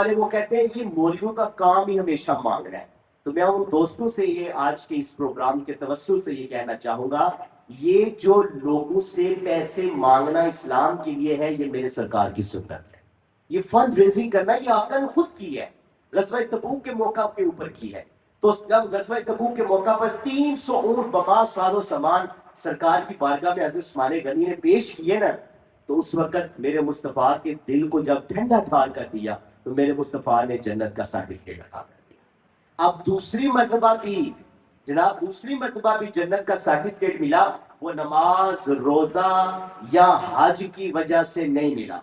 والے وہ کہتے ہیں یہ مولویوں کا کام ہی ہمیشہ مانگنا ہے. تو میں ان دوستوں سے یہ آج کے اس پروگرام کے توسط سے یہ کہنا چاہوں گا، یہ جو لوگوں سے پیسے مانگنا اسلام کے لیے ہے، یہ میرے سرکار کی سنت ہے. یہ فنڈ ریزنگ کرنا یہ آپ نے خود کی ہے، غزوہ تبوک کے موقع کے اوپر کی ہے. تو جب غزوہ تبوک کے موقع پر 300 اونٹ بما ساز و سامان سرکار کی بارگاہ میں حضرت عثمان غنی نے پیش کیے نا، تو اس وقت میرے مصطفیٰ کے دل کو جب ٹھنڈا ٹھار کر دیا تو میرے مصطفیٰ نے جنت کا سرٹیفکیٹ عطا کر دیا. اب دوسری مرتبہ بھی جنت کا سرٹیفکیٹ ملا، وہ نماز، روزہ یا حج کی وجہ سے نہیں ملا.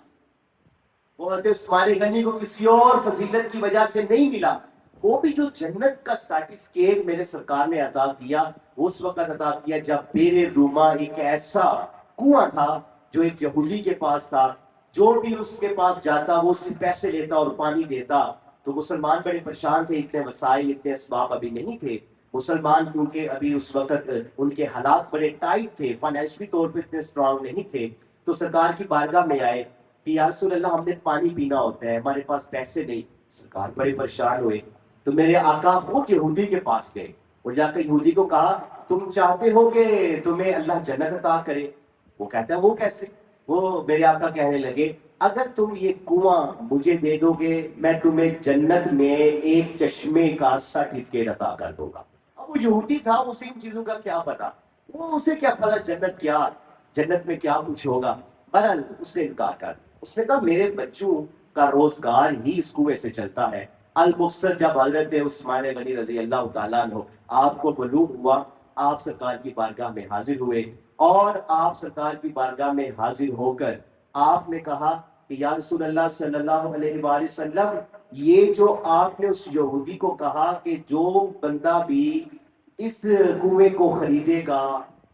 وہ حضرت عثمان غنی کو کسی اور فضیلت کی وجہ سے نہیں ملا. وہ بھی جو جنت کا سرٹیفکیٹ میرے سرکار نے عطا کیا، اس وقت عطا کیا جب بیر روما ایک ایسا کنواں تھا جو ایک یہودی کے پاس تھا. جو بھی اس کے پاس جاتا وہ اس سے پیسے لیتا اور پانی دیتا. تو مسلمان بڑے پریشان تھے، اتنے وسائل، اتنے اسباب ابھی نہیں تھے. مسلمان کیونکہ ابھی اس وقت ان کے حالات بڑے ٹائٹ تھے، فائنینشلی طور پہ اتنے اسٹرانگ نہیں تھے. تو سرکار کی بارگاہ میں آئے کہ یا رسول اللہ ہم نے پانی پینا ہوتا ہے، ہمارے پاس پیسے نہیں. سرکار بڑے پریشان ہوئے تو میرے آقا خود یہودی کے پاس گئے اور جا کر یہودی کو کہا تم چاہتے ہو کہ تمہیں اللہ جنت عطا کرے؟ وہ کہتا ہے وہ کیسے؟ وہ میرے آقا کہنے لگے اگر تم یہ کنواں مجھے دے دو گے میں تمہیں جنت میں ایک چشمے کا سرٹیفکیٹ عطا کر دوں گا. اب وہ یہودی تھا، اسے ان چیزوں کا کیا پتا، وہ اسے کیا پتا جنت میں کیا کچھ ہوگا. بہرحال اس نے انکار کر دیا. اس نے کہا میرے بچوں کا روزگار ہی اس کنویں سے چلتا ہے. المکسر جب حضرت عثمان غنی رضی اللہ تعالیٰ عنہ آپ کو بلوغ ہوا، آپ سرکار کی بارگاہ میں حاضر ہوئے اور آپ سرکار کی بارگاہ میں حاضر ہو کر آپ نے کہا کہ یا رسول اللہ صلی اللہ علیہ وآلہ وسلم، یہ جو آپ نے اس یہودی کو کہا کہ جو بندہ بھی اس کنویں کو خریدے گا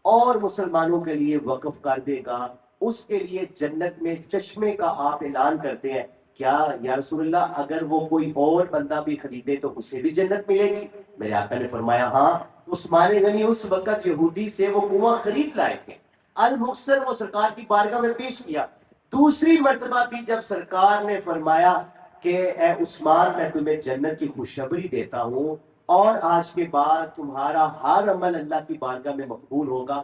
اور مسلمانوں کے لیے وقف کر دے گا اس کے لیے جنت میں چشمے کا آپ اعلان کرتے ہیں، کیا یا رسول اللہ اگر وہ کوئی اور بندہ بھی خریدے تو اسے بھی جنت ملے گی؟ میرے آقا نے فرمایا ہاں. عثمان غنی اس وقت یہودی سے وہ کنواں خرید لائے تھے، المکسر وہ سرکار کی بارگاہ میں پیش کیا. دوسری مرتبہ بھی جب سرکار نے فرمایا کہ اے عثمان میں تمہیں جنت کی خوشخبری دیتا ہوں اور آج کے بعد تمہارا ہر عمل اللہ کی بارگاہ میں مقبول ہوگا،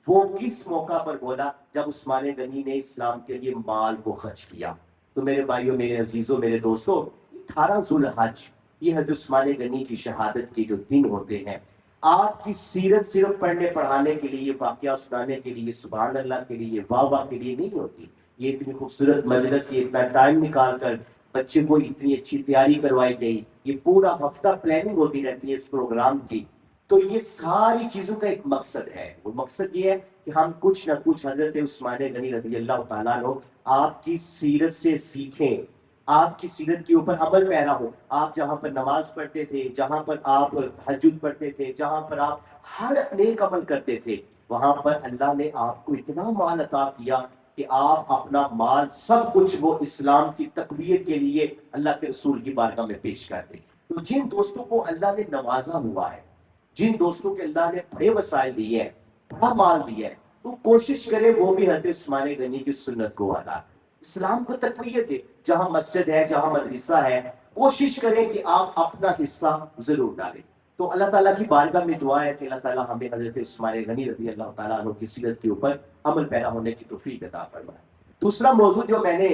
وہ کس موقع پر بولا؟ جب عثمان غنی نے اسلام کے لیے مال کو خرچ کیا. تو میرے بھائیوں، میرے عزیزوں، میرے دوستوں، 18 ذوالحج یہ حضرت عثمان غنی کی شہادت کے جو دن ہوتے ہیں. آپ کی سیرت صرف پڑھنے پڑھانے کے لیے، واقعہ سنانے کے لیے، سبحان اللہ کے لیے، واہ واہ کے لیے نہیں ہوتی. یہ اتنی خوبصورت مجلس، یہ اتنا ٹائم نکال کر بچے کو اتنی اچھی تیاری کروائی گئی، یہ پورا ہفتہ پلاننگ ہوتی رہتی ہے اس پروگرام کی. تو یہ ساری چیزوں کا ایک مقصد ہے. وہ مقصد یہ ہے کہ ہم کچھ نہ کچھ حضرت عثمان غنی رضی اللہ تعالیٰ عنہ آپ کی سیرت سے سیکھیں، آپ کی سیرت کے اوپر عمل پیرا ہو. آپ جہاں پر نماز پڑھتے تھے، جہاں پر آپ تہجد پڑھتے تھے، جہاں پر آپ ہر نیک عمل کرتے تھے، وہاں پر اللہ نے آپ کو اتنا مال عطا کیا کہ آپ اپنا مال سب کچھ وہ اسلام کی تقویت کے لیے اللہ کے رسول کی بارگاہ میں پیش کر دیں. تو جن دوستوں کو اللہ نے نوازا ہوا ہے، جن دوستوں کے اللہ نے بڑے وسائل دیے ہیں، بڑا مال دیا ہے، تو کوشش کرے وہ بھی حضرت عثمان غنی کی سنت کو ادا کریں، اسلام کو تقویت دے. جہاں مسجد ہے، جہاں مدرسہ ہے، کوشش کریں کہ آپ اپنا حصہ ضرور ڈالیں. تو اللہ تعالیٰ کی بارگاہ میں دعا ہے کہ اللہ تعالیٰ ہمیں حضرت عثمان غنی رضی اللہ تعالیٰ عنہ کی سیرت کے اوپر عمل پیرا ہونے کی توفیق عطا فرمائے. دوسرا موضوع جو میں نے